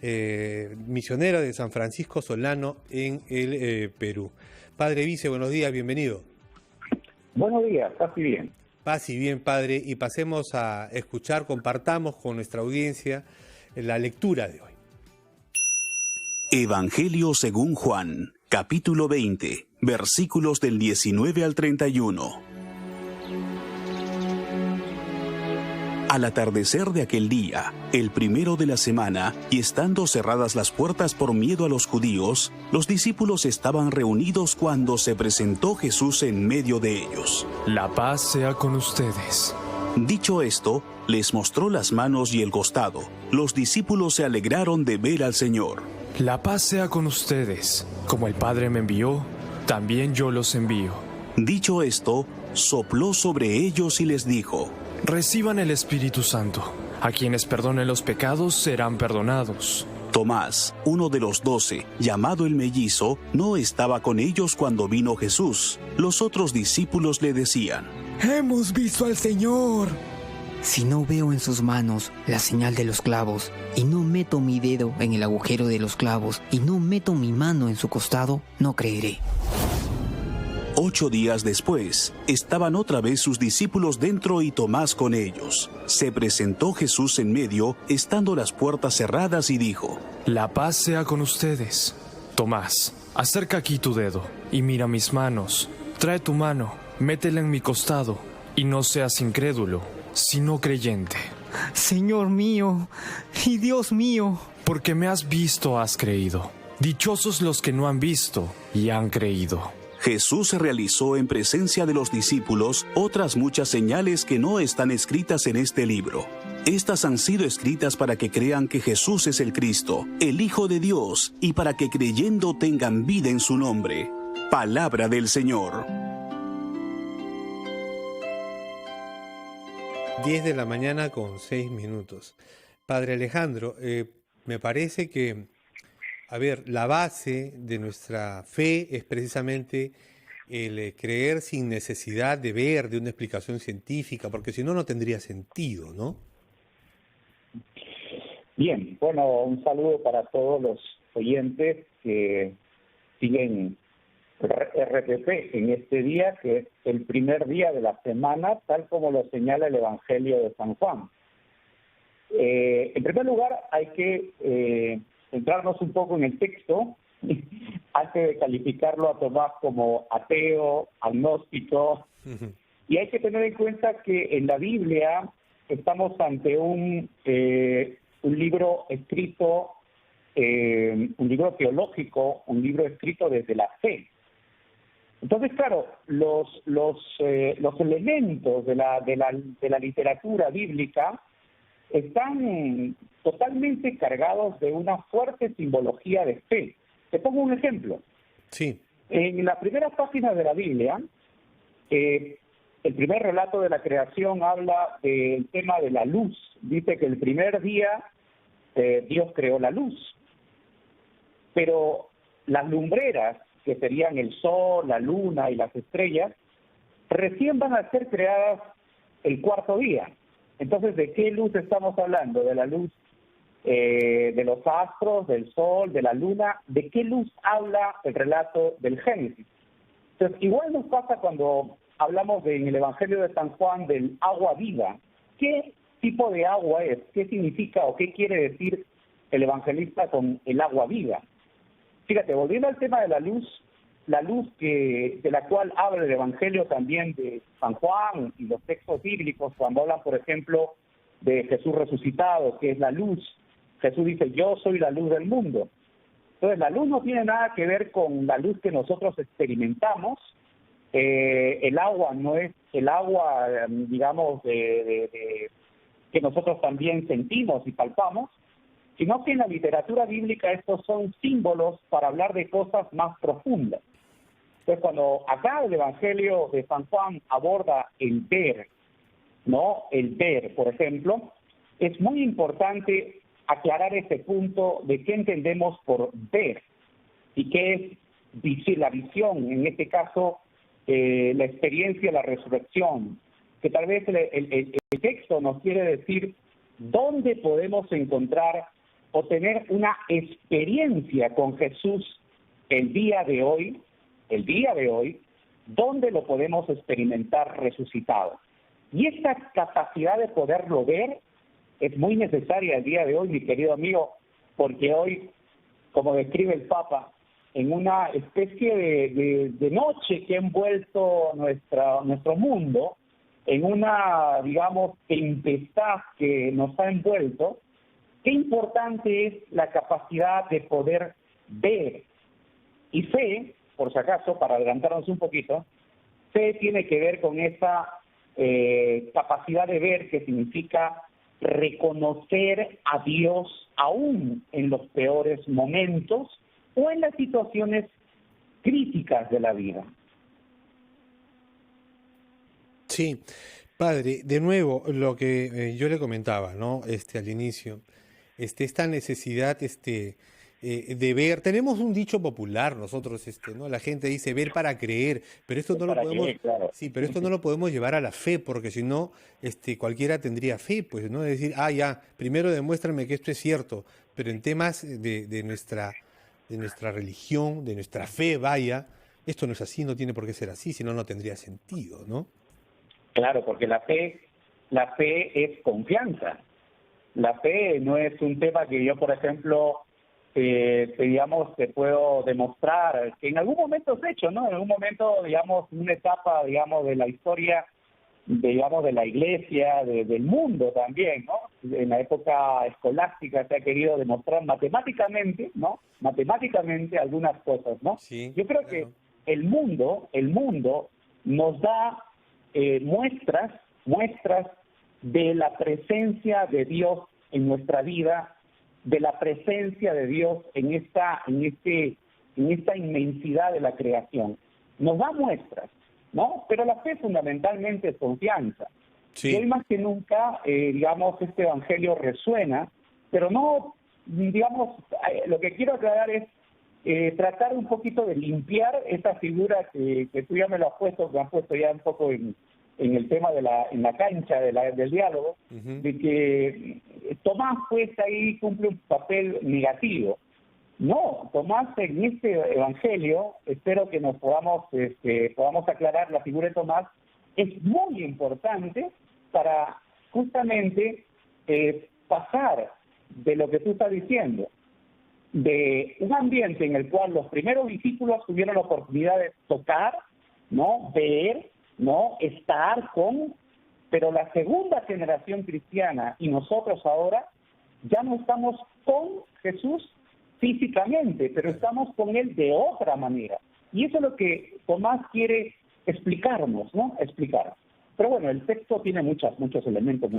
misionero de San Francisco Solano en el Perú. Padre Vice, buenos días, bienvenido. Buenos días, casi bien. Paz y bien, Padre, y pasemos a escuchar, compartamos con nuestra audiencia la lectura de hoy. Evangelio según Juan, capítulo 20, versículos del 19 al 31. Al atardecer de aquel día, el primero de la semana, y estando cerradas las puertas por miedo a los judíos, los discípulos estaban reunidos cuando se presentó Jesús en medio de ellos. La paz sea con ustedes. Dicho esto, les mostró las manos y el costado. Los discípulos se alegraron de ver al Señor. La paz sea con ustedes. Como el Padre me envió, también yo los envío. Dicho esto, sopló sobre ellos y les dijo: Reciban el Espíritu Santo. A quienes perdonen los pecados serán perdonados. Tomás, uno de los 12, llamado el mellizo, no estaba con ellos cuando vino Jesús. Los otros discípulos le decían: ¡Hemos visto al Señor! Si no veo en sus manos la señal de los clavos, y no meto mi dedo en el agujero de los clavos, y no meto mi mano en su costado, no creeré. 8 días después, estaban otra vez sus discípulos dentro y Tomás con ellos. Se presentó Jesús en medio, estando las puertas cerradas, y dijo: La paz sea con ustedes. Tomás, acerca aquí tu dedo, y mira mis manos. Trae tu mano, métela en mi costado, y no seas incrédulo, sino creyente. Señor mío y Dios mío. Porque me has visto, has creído. Dichosos los que no han visto y han creído. Jesús realizó en presencia de los discípulos otras muchas señales que no están escritas en este libro. Estas han sido escritas para que crean que Jesús es el Cristo, el Hijo de Dios, y para que creyendo tengan vida en su nombre. Palabra del Señor. 10 de la mañana con 6 minutos. Padre Alejandro, me parece que, la base de nuestra fe es precisamente el creer sin necesidad de ver, de una explicación científica, porque si no, no tendría sentido, ¿no? Bien, bueno, un saludo para todos los oyentes que siguen RTP en este día, que es el primer día de la semana, tal como lo señala el Evangelio de San Juan. En primer lugar, hay que centrarnos un poco en el texto antes de calificarlo a Tomás como ateo, agnóstico. Y hay que tener en cuenta que en la Biblia estamos ante un libro escrito, un libro teológico, un libro escrito desde la fe. Entonces, claro, los elementos de la literatura bíblica están totalmente cargados de una fuerte simbología de fe. Te pongo un ejemplo. Sí. En la primera página de la Biblia, el primer relato de la creación habla del tema de la luz. Dice que el primer día Dios creó la luz. Pero las lumbreras, que serían el sol, la luna y las estrellas, recién van a ser creadas el cuarto día. Entonces, ¿de qué luz estamos hablando? De la luz de los astros, del sol, de la luna. ¿De qué luz habla el relato del Génesis? Entonces, igual nos pasa cuando hablamos en el Evangelio de San Juan del agua viva. ¿Qué tipo de agua es? ¿Qué significa o qué quiere decir el evangelista con el agua viva? Fíjate, volviendo al tema de la luz de la cual habla el Evangelio también de San Juan y los textos bíblicos, cuando hablan, por ejemplo, de Jesús resucitado, que es la luz. Jesús dice: yo soy la luz del mundo. Entonces, la luz no tiene nada que ver con la luz que nosotros experimentamos. El agua no es el agua, digamos, que nosotros también sentimos y palpamos, sino que en la literatura bíblica estos son símbolos para hablar de cosas más profundas. Entonces, cuando acá el Evangelio de San Juan aborda el ver, ¿no? El ver, por ejemplo, es muy importante aclarar ese punto de qué entendemos por ver y qué es la visión, en este caso, la experiencia de la resurrección, que tal vez el texto nos quiere decir dónde podemos encontrar o tener una experiencia con Jesús el día de hoy, ¿dónde lo podemos experimentar resucitado? Y esta capacidad de poderlo ver es muy necesaria el día de hoy, mi querido amigo, porque hoy, como describe el Papa, en una especie de noche que ha envuelto nuestro mundo, en una, digamos, tempestad que nos ha envuelto, qué importante es la capacidad de poder ver. Y fe, por si acaso, para adelantarnos un poquito, fe tiene que ver con esa capacidad de ver, que significa reconocer a Dios aún en los peores momentos o en las situaciones críticas de la vida. Sí, padre, de nuevo, lo que yo le comentaba, ¿no? Al inicio, esta necesidad, de ver. Tenemos un dicho popular nosotros, ¿no? La gente dice ver para creer, pero esto no lo podemos, Claro. sí, pero esto no lo podemos llevar a la fe, porque si no, cualquiera tendría fe, pues, ¿no? Es decir, ya, primero demuéstrame que esto es cierto, pero en temas de nuestra religión, de nuestra fe, vaya, esto no es así, no tiene por qué ser así, si no, no tendría sentido, ¿no? Claro, porque la fe es confianza. La fe no es un tema que yo, por ejemplo, te puedo demostrar que en algún momento has hecho, ¿no? En algún momento, digamos, una etapa, digamos, de la historia, digamos, de la iglesia, del mundo también, ¿no? En la época escolástica se ha querido demostrar matemáticamente, ¿no? Matemáticamente algunas cosas, ¿no? Sí, yo creo claro. que el mundo nos da muestras de la presencia de Dios en nuestra vida, de la presencia de Dios en esta inmensidad de la creación. Nos da muestras, ¿no? Pero la fe fundamentalmente es confianza. Sí. Y hoy más que nunca, digamos, este evangelio resuena, pero no, digamos, lo que quiero aclarar es tratar un poquito de limpiar esa figura que tú ya me lo has puesto ya un poco en el tema en la cancha del diálogo, de que Tomás pues ahí cumple un papel negativo. No, Tomás en este evangelio, espero que nos podamos aclarar la figura de Tomás, es muy importante para justamente pasar de lo que tú estás diciendo, de un ambiente en el cual los primeros discípulos tuvieron la oportunidad de tocar, ¿no? Ver, ¿no? Estar con, pero la segunda generación cristiana y nosotros ahora ya no estamos con Jesús físicamente, pero estamos con Él de otra manera. Y eso es lo que Tomás quiere explicarnos, ¿no? Explicar. Pero bueno, el texto tiene muchos elementos.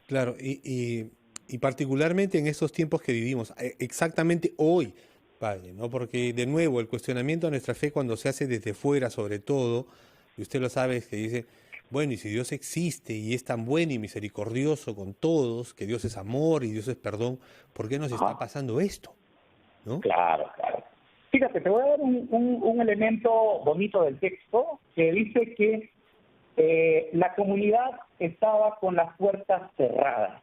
Claro. Y particularmente en estos tiempos que vivimos, exactamente hoy, padre, ¿no? Porque de nuevo el cuestionamiento a nuestra fe cuando se hace desde fuera, sobre todo, y usted lo sabe, es que dice, bueno, y si Dios existe y es tan bueno y misericordioso con todos, que Dios es amor y Dios es perdón, ¿por qué nos está pasando esto? ¿No? Claro. Fíjate, te voy a dar un elemento bonito del texto que dice que la comunidad estaba con las puertas cerradas.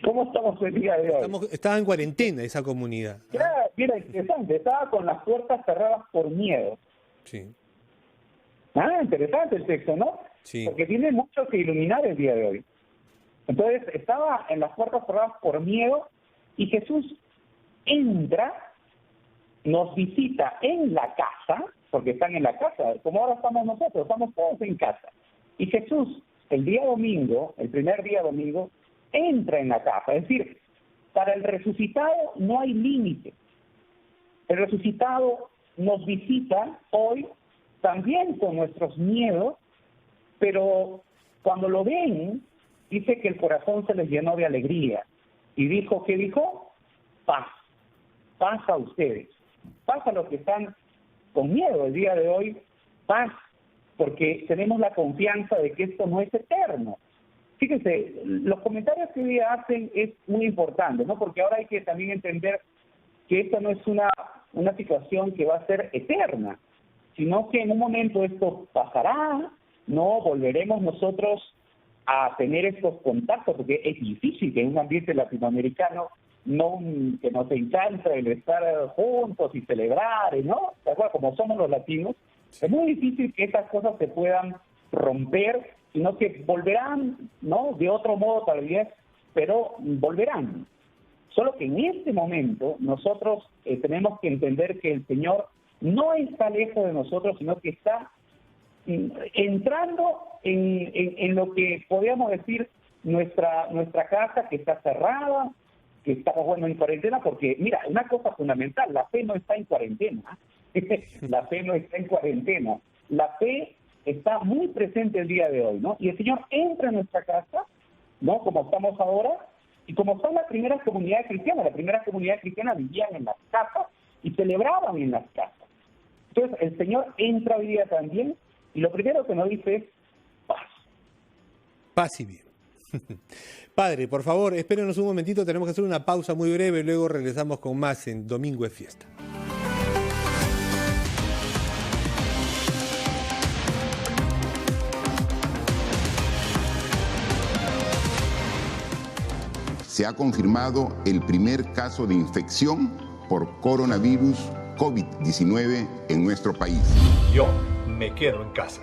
¿Cómo estamos el día de hoy? Estaba en cuarentena esa comunidad. Mira, interesante, estaba con las puertas cerradas por miedo. Sí. Interesante el texto, ¿no? Sí. Porque tiene mucho que iluminar el día de hoy. Entonces, estaba en las puertas cerradas por miedo y Jesús entra, nos visita en la casa, porque están en la casa, como ahora estamos nosotros, estamos todos en casa. Y Jesús, el día domingo, el primer día domingo, entra en la casa. Es decir, para el resucitado no hay límite. El resucitado nos visita hoy también con nuestros miedos, pero cuando lo ven, dice que el corazón se les llenó de alegría. Y dijo, ¿qué dijo? Paz. Paz a ustedes. Paz a los que están con miedo el día de hoy. Paz, porque tenemos la confianza de que esto no es eterno. Fíjense, los comentarios que hoy día hacen es muy importante, ¿no? Porque ahora hay que también entender que esto no es una situación que va a ser eterna, sino que en un momento esto pasará, no volveremos nosotros a tener estos contactos, porque es difícil que en un ambiente latinoamericano no que nos encanta el estar juntos y celebrar, ¿no? ¿Te acuerdas? Como somos los latinos, es muy difícil que esas cosas se puedan romper, sino que volverán, ¿no? De otro modo tal vez, pero volverán. Solo que en este momento nosotros tenemos que entender que el Señor no está lejos de nosotros, sino que está entrando en lo que podríamos decir nuestra casa, que está cerrada, que estamos, bueno, en cuarentena, porque, mira, una cosa fundamental, la fe no está en cuarentena. La fe no está en cuarentena. La fe está muy presente el día de hoy, ¿no? Y el Señor entra en nuestra casa, ¿no? Como estamos ahora, y como son las primeras comunidades cristianas, las primeras comunidades cristianas vivían en las casas y celebraban en las casas. Entonces, el Señor entra hoy día también, y lo primero que nos dice es paz. Paz y bien. Padre, por favor, espérenos un momentito, tenemos que hacer una pausa muy breve y luego regresamos con más en Domingo de Fiesta. Se ha confirmado el primer caso de infección por coronavirus COVID-19 en nuestro país. Yo me quedo en casa.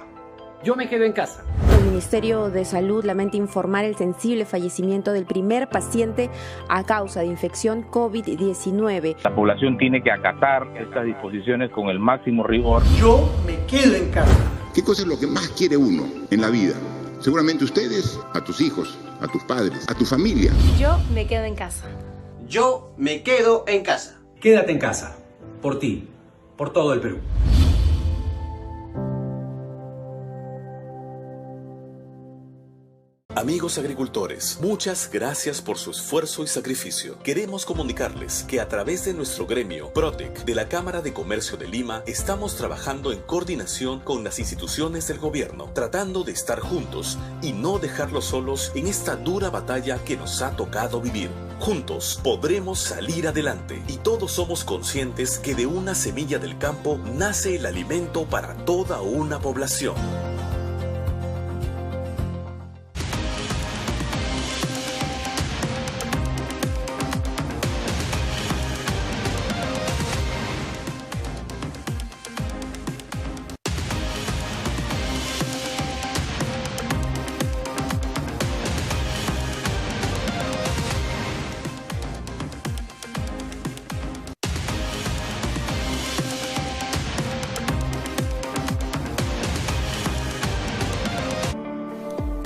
Yo me quedo en casa. El Ministerio de Salud lamenta informar el sensible fallecimiento del primer paciente a causa de infección COVID-19. La población tiene que acatar estas disposiciones con el máximo rigor. Yo me quedo en casa. ¿Qué cosa es lo que más quiere uno en la vida? Seguramente ustedes, a tus hijos, a tus padres, a tu familia. Yo me quedo en casa. Yo me quedo en casa. Quédate en casa. Por ti. Por todo el Perú. Amigos agricultores, muchas gracias por su esfuerzo y sacrificio. Queremos comunicarles que a través de nuestro gremio PROTEC de la Cámara de Comercio de Lima estamos trabajando en coordinación con las instituciones del gobierno, tratando de estar juntos y no dejarlos solos en esta dura batalla que nos ha tocado vivir. Juntos podremos salir adelante y todos somos conscientes que de una semilla del campo nace el alimento para toda una población.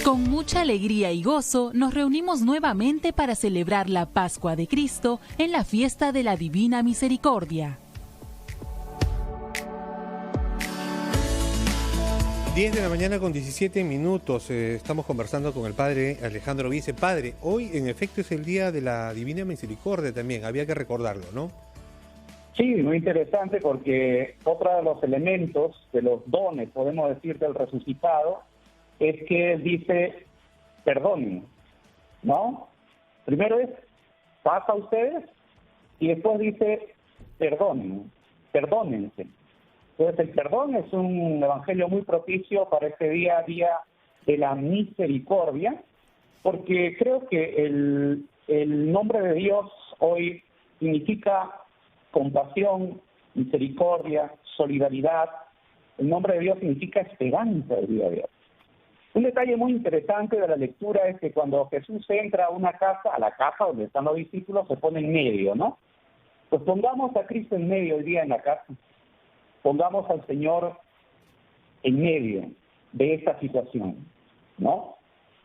Con mucha alegría y gozo nos reunimos nuevamente para celebrar la Pascua de Cristo en la fiesta de la Divina Misericordia. 10 de la mañana con 17 minutos. Estamos conversando con el padre Alejandro Vice. Padre, hoy en efecto es el día de la Divina Misericordia también, había que recordarlo, ¿no? Sí, muy interesante porque otro de los elementos, de los dones, podemos decir, del resucitado, es que dice, perdonen, ¿no? Primero es, paz a ustedes, y después dice, perdonen, perdónense. Entonces el perdón es un evangelio muy propicio para este día a día de la misericordia, porque creo que el nombre de Dios hoy significa compasión, misericordia, solidaridad. El nombre de Dios significa esperanza el día de hoy. Un detalle muy interesante de la lectura es que cuando Jesús entra a una casa, a la casa donde están los discípulos, se pone en medio, ¿no? Pues pongamos a Cristo en medio hoy día en la casa. Pongamos al Señor en medio de esta situación, ¿no?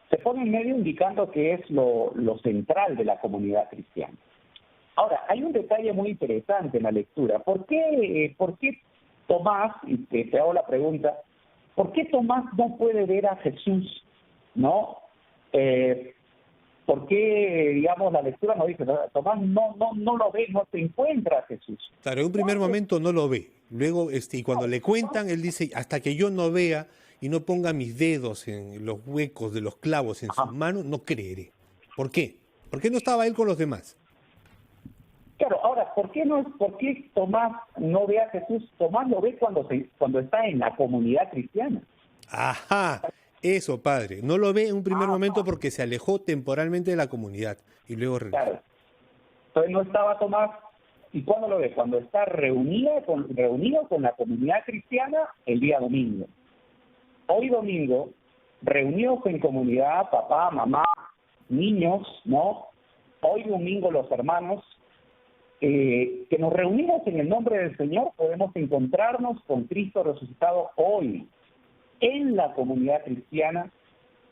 Se pone en medio indicando que es lo central de la comunidad cristiana. Ahora, hay un detalle muy interesante en la lectura. ¿Por qué Tomás, y te hago la pregunta, ¿por qué Tomás no puede ver a Jesús? ¿No? ¿Por qué, digamos, la lectura nos dice, Tomás no lo ve, no se encuentra a Jesús? Claro, en un primer momento no lo ve. Luego, y cuando le cuentan, él dice, hasta que yo no vea y no ponga mis dedos en los huecos de los clavos en sus manos, no creeré. ¿Por qué? ¿Por qué no estaba él con los demás? Claro, ahora, ¿por qué Tomás no ve a Jesús? Tomás lo ve cuando está en la comunidad cristiana. Ajá, eso, padre. No lo ve en un primer momento porque se alejó temporalmente de la comunidad y luego regresó. Entonces no estaba Tomás. ¿Y cuándo lo ve? Cuando está reunido con la comunidad cristiana el día domingo. Hoy domingo, reunidos en comunidad, papá, mamá, niños, ¿no? Hoy domingo los hermanos, que nos reunimos en el nombre del Señor, podemos encontrarnos con Cristo resucitado hoy, en la comunidad cristiana,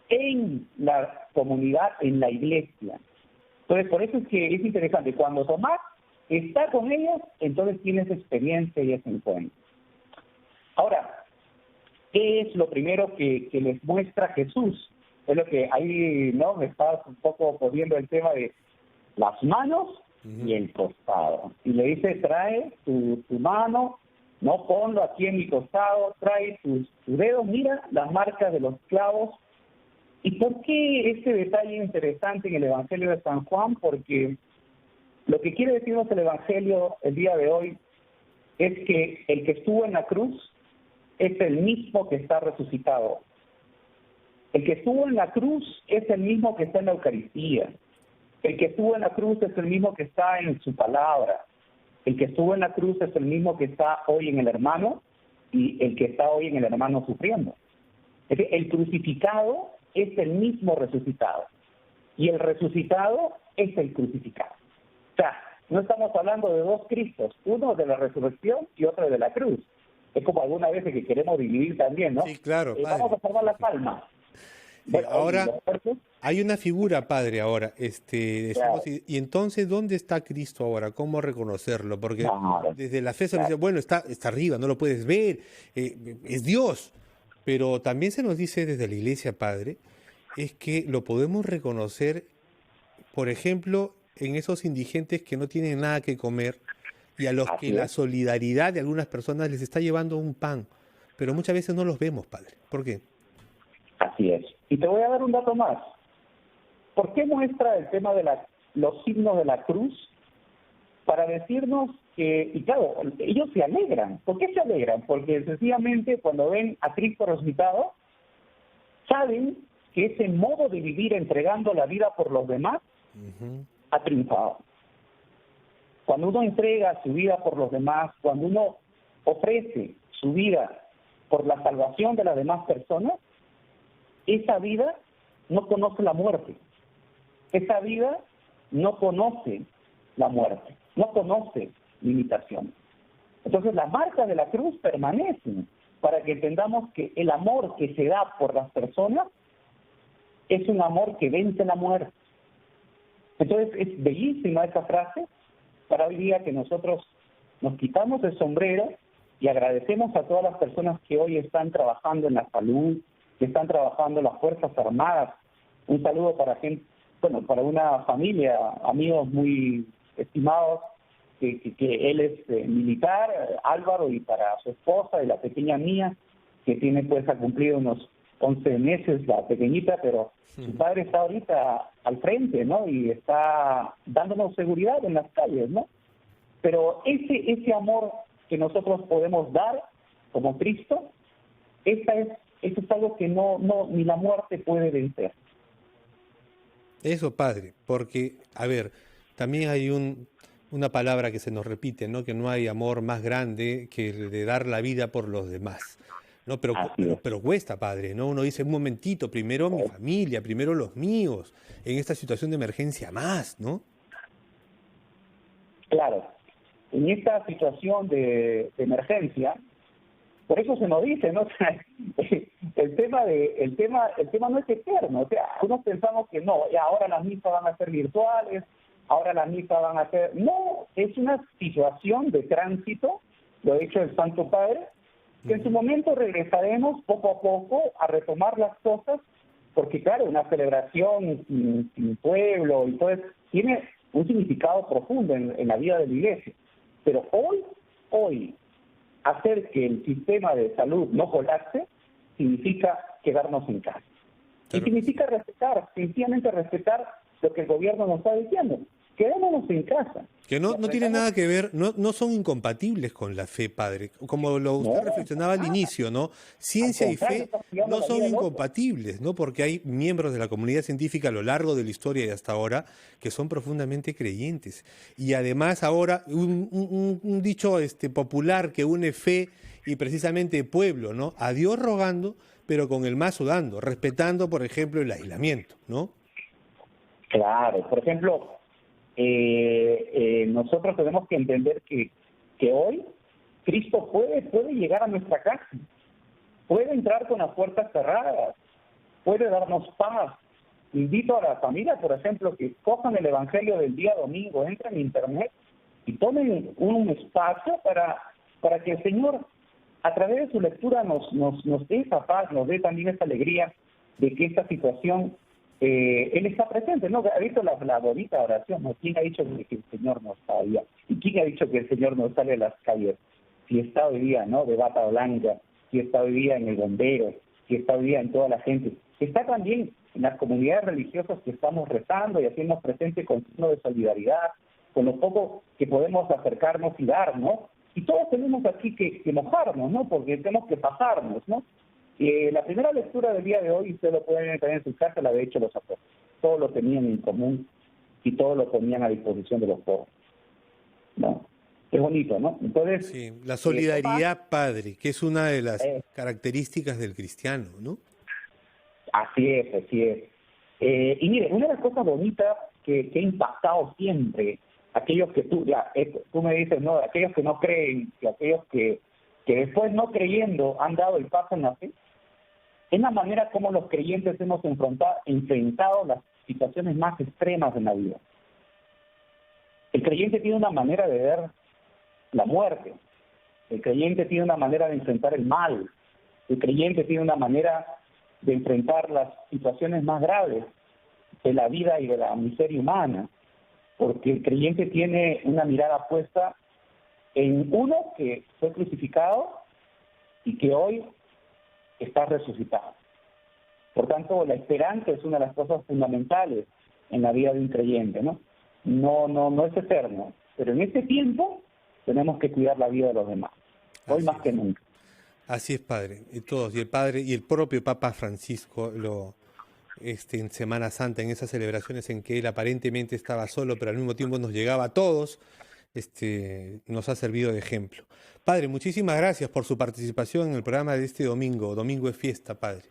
en la comunidad, en la iglesia. Entonces, por eso es que es interesante. Cuando Tomás está con ellos, entonces tiene esa experiencia y ese encuentro. Ahora, ¿qué es lo primero que les muestra Jesús? Es lo que ahí, ¿no? Me estaba un poco poniendo el tema de las manos y el costado. Y le dice, trae tu mano, no, ponlo aquí en mi costado, trae tus dedos, mira las marcas de los clavos. ¿Y por qué este detalle interesante en el Evangelio de San Juan? Porque lo que quiere decirnos el Evangelio el día de hoy es que el que estuvo en la cruz es el mismo que está resucitado. El que estuvo en la cruz es el mismo que está en la Eucaristía. El que estuvo en la cruz es el mismo que está en su palabra. El que estuvo en la cruz es el mismo que está hoy en el hermano y el que está hoy en el hermano sufriendo. Es decir, el crucificado es el mismo resucitado y el resucitado es el crucificado. O sea, no estamos hablando de dos Cristos, uno de la resurrección y otro de la cruz. Es como algunas veces que queremos dividir también, ¿no? Sí, claro. Vamos a formar las palmas. Bueno, ahora hay una figura, padre, ahora. Decimos, y entonces, ¿dónde está Cristo ahora? ¿Cómo reconocerlo? Porque desde la fe se nos dice, bueno, está arriba, no lo puedes ver, es Dios. Pero también se nos dice desde la iglesia, padre, es que lo podemos reconocer, por ejemplo, en esos indigentes que no tienen nada que comer y a los que la solidaridad de algunas personas les está llevando un pan. Pero muchas veces no los vemos, padre. ¿Por qué? Así es. Y te voy a dar un dato más. ¿Por qué muestra el tema de los signos de la cruz? Para decirnos que, y claro, ellos se alegran. ¿Por qué se alegran? Porque sencillamente cuando ven a Cristo resucitado, saben que ese modo de vivir entregando la vida por los demás ha triunfado. Cuando uno entrega su vida por los demás, cuando uno ofrece su vida por la salvación de las demás personas, esa vida no conoce la muerte. Esa vida no conoce la muerte, no conoce limitaciones. Entonces las marcas de la cruz permanecen para que entendamos que el amor que se da por las personas es un amor que vence la muerte. Entonces es bellísima esa frase para hoy día que nosotros nos quitamos el sombrero y agradecemos a todas las personas que hoy están trabajando en la salud, que están trabajando en las Fuerzas Armadas. Un saludo para para una familia, amigos muy estimados, que él es militar, Álvaro, y para su esposa y la pequeña mía, que tiene ha cumplido unos 11 meses, la pequeñita, pero su padre está ahorita al frente, ¿no? Y está dándonos seguridad en las calles, ¿no? Pero ese amor que nosotros podemos dar como Cristo, eso es algo que no ni la muerte puede vencer. Eso, padre, porque, a ver, también hay una palabra que se nos repite, ¿no? Que no hay amor más grande que el de dar la vida por los demás, ¿no? Pero cuesta, padre, ¿no? Uno dice, un momentito, primero mi familia, primero los míos, en esta situación de emergencia más, ¿no? Claro, en esta situación de emergencia, por eso se nos dice, ¿no? O sea, el tema no es eterno. O sea, algunos pensamos que no, ahora las misas van a ser virtuales, ahora las misas van a ser... No, es una situación de tránsito, lo ha dicho el Santo Padre, que en su momento regresaremos poco a poco a retomar las cosas, porque claro, una celebración sin pueblo y todo eso tiene un significado profundo en la vida de la iglesia. Pero hoy, hacer que el sistema de salud no colapse significa quedarnos en casa. Y significa sencillamente respetar lo que el gobierno nos está diciendo. quedémonos en casa. Que no tiene nada que ver, no son incompatibles con la fe, padre. Como usted reflexionaba al inicio, ¿no? Ciencia y fe no son incompatibles, ¿no? Porque hay miembros de la comunidad científica a lo largo de la historia y hasta ahora que son profundamente creyentes. Y además ahora un dicho popular que une fe y precisamente pueblo, ¿no? A Dios rogando, pero con el mazo dando, respetando, por ejemplo, el aislamiento, ¿no? Claro, por ejemplo, nosotros tenemos que entender que hoy Cristo puede llegar a nuestra casa, puede entrar con las puertas cerradas, puede darnos paz. Invito a la familia, por ejemplo, que cojan el Evangelio del día domingo, entren en internet y tomen un espacio para que el Señor, a través de su lectura, nos dé esa paz, nos dé también esa alegría de que esta situación Él está presente, ¿no? Ha visto la bonita oración, ¿no? ¿Quién ha dicho que el Señor no está hoy día? ¿Y quién ha dicho que el Señor no sale a las calles? Si está hoy día, ¿no? De bata blanca, si está hoy día en el bombero, si está hoy día en toda la gente. Está también en las comunidades religiosas que estamos rezando y haciendo presente con signo de solidaridad, con lo poco que podemos acercarnos y dar, ¿no? Y todos tenemos aquí que mojarnos, ¿no? Porque tenemos que pasarnos, ¿no? La primera lectura del día de hoy, usted lo pueden tener en su casa, la de hecho los apóstoles. Todos lo tenían en común y todos lo ponían a disposición de los pobres, ¿no? Es bonito, ¿no? Entonces, sí, la solidaridad, padre, que es una de las características del cristiano, ¿no? Así es, así es. Y mire, una de las cosas bonitas que ha impactado siempre, aquellos que tú me dices, ¿no? Aquellos que no creen, y aquellos que después no creyendo han dado el paso en la fe, es la manera como los creyentes hemos enfrentado las situaciones más extremas de la vida. El creyente tiene una manera de ver la muerte, el creyente tiene una manera de enfrentar el mal, el creyente tiene una manera de enfrentar las situaciones más graves de la vida y de la miseria humana, porque el creyente tiene una mirada puesta en uno que fue crucificado y que hoy está resucitado. Por tanto, la esperanza es una de las cosas fundamentales en la vida de un creyente, ¿no? No es eterno, pero en este tiempo tenemos que cuidar la vida de los demás, hoy más que nunca. Así es, padre, y todos, y el padre y el propio Papa Francisco en Semana Santa, en esas celebraciones en que él aparentemente estaba solo, pero al mismo tiempo nos llegaba a todos, nos ha servido de ejemplo. Padre, muchísimas gracias por su participación en el programa de este domingo. Domingo es fiesta, padre.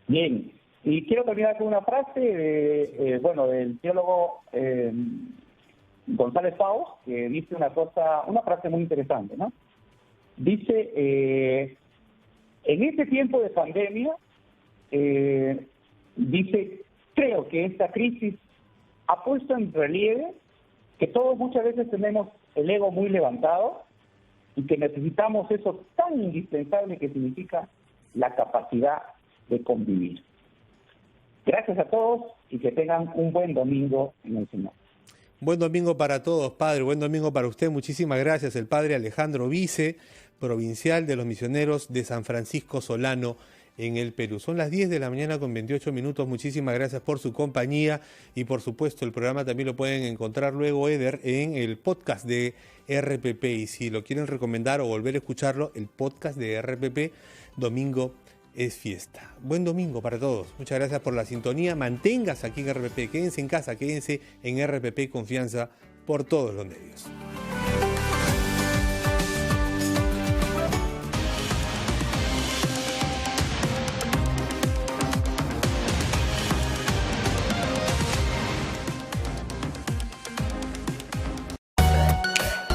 Bien, y quiero terminar con una frase del teólogo González Pau, que dice una frase muy interesante, ¿no? Dice, en este tiempo de pandemia, dice, creo que esta crisis ha puesto en relieve que todos muchas veces tenemos el ego muy levantado y que necesitamos eso tan indispensable que significa la capacidad de convivir. Gracias a todos y que tengan un buen domingo en el Señor. Buen domingo para todos, padre. Buen domingo para usted. Muchísimas gracias. El padre Alejandro Vice, provincial de los misioneros de San Francisco Solano, en el Perú. Son las 10 de la mañana con 28 minutos. Muchísimas gracias por su compañía y por supuesto el programa también lo pueden encontrar luego, Eder, en el podcast de RPP, y si lo quieren recomendar o volver a escucharlo, el podcast de RPP, Domingo es Fiesta. Buen domingo para todos. Muchas gracias por la sintonía. Manténgase aquí en RPP. Quédense en casa, quédense en RPP Confianza por todos los medios.